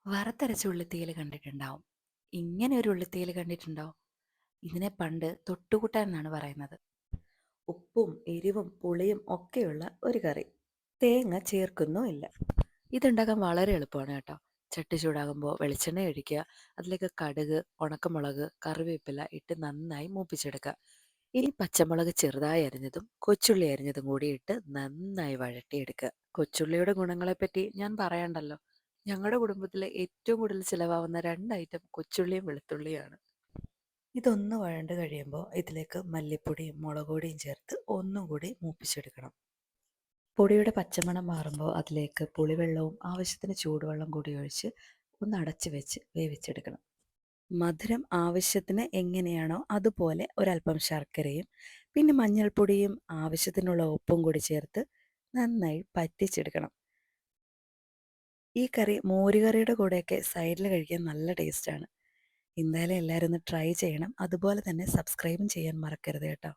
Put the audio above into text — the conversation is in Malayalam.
വറുത്തരച്ച ഉള്ളിത്തീയൽ കണ്ടിട്ടുണ്ടാവും. ഇങ്ങനെ ഒരു ഉള്ളിത്തീയൽ കണ്ടിട്ടുണ്ടോ? ഇതിനെ പണ്ട് തൊട്ടുകൂട്ടാൻ എന്നാണ് പറയുന്നത്. ഉപ്പും എരിവും പുളിയും ഒക്കെയുള്ള ഒരു കറി. തേങ്ങ ചേർക്കുന്നുമില്ല. ഇതുണ്ടാക്കാൻ വളരെ എളുപ്പമാണ് കേട്ടോ. ചട്ടി ചൂടാകുമ്പോൾ വെളിച്ചെണ്ണ ഒഴിക്കുക. അതിലേക്ക് കടുക്, ഉണക്കമുളക്, കറിവേപ്പില ഇട്ട് നന്നായി മൂപ്പിച്ചെടുക്കുക. ഇനി പച്ചമുളക് ചെറുതായി അരിഞ്ഞതും കൊച്ചുള്ളി അരിഞ്ഞതും കൂടി ഇട്ട് നന്നായി വഴട്ടിയെടുക്കുക. കൊച്ചുള്ളിയുടെ ഗുണങ്ങളെപ്പറ്റി ഞാൻ പറയണ്ടല്ലോ. ഞങ്ങളുടെ കുടുംബത്തിലെ ഏറ്റവും കൂടുതൽ ചിലവാകുന്ന രണ്ട് ഐറ്റം കൊച്ചുള്ളിയും വെളുത്തുള്ളിയാണ്. ഇതൊന്ന് വഴണ്ട് കഴിയുമ്പോൾ ഇതിലേക്ക് മല്ലിപ്പൊടിയും മുളക് പൊടിയും ചേർത്ത് ഒന്നും കൂടി മൂപ്പിച്ചെടുക്കണം. പൊടിയുടെ പച്ചമണം മാറുമ്പോൾ അതിലേക്ക് പുളിവെള്ളവും ആവശ്യത്തിന് ചൂടുവെള്ളം കൂടി ഒഴിച്ച് ഒന്ന് അടച്ചു വെച്ച് വേവിച്ചെടുക്കണം. മധുരം ആവശ്യത്തിന് എങ്ങനെയാണോ അതുപോലെ ഒരല്പം ശർക്കരയും പിന്നെ മഞ്ഞൾപ്പൊടിയും ആവശ്യത്തിനുള്ള ഉപ്പും കൂടി ചേർത്ത് നന്നായി പറ്റിച്ചെടുക്കണം. ഈ കറി മോരുകറിയുടെ കൂടെയൊക്കെ സൈഡിൽ കഴിക്കാൻ നല്ല ടേസ്റ്റാണ്. എന്തായാലും എല്ലാവരും ഒന്ന് ട്രൈ ചെയ്യണം. അതുപോലെ തന്നെ സബ്സ്ക്രൈബും ചെയ്യാൻ മറക്കരുത് കേട്ടോ.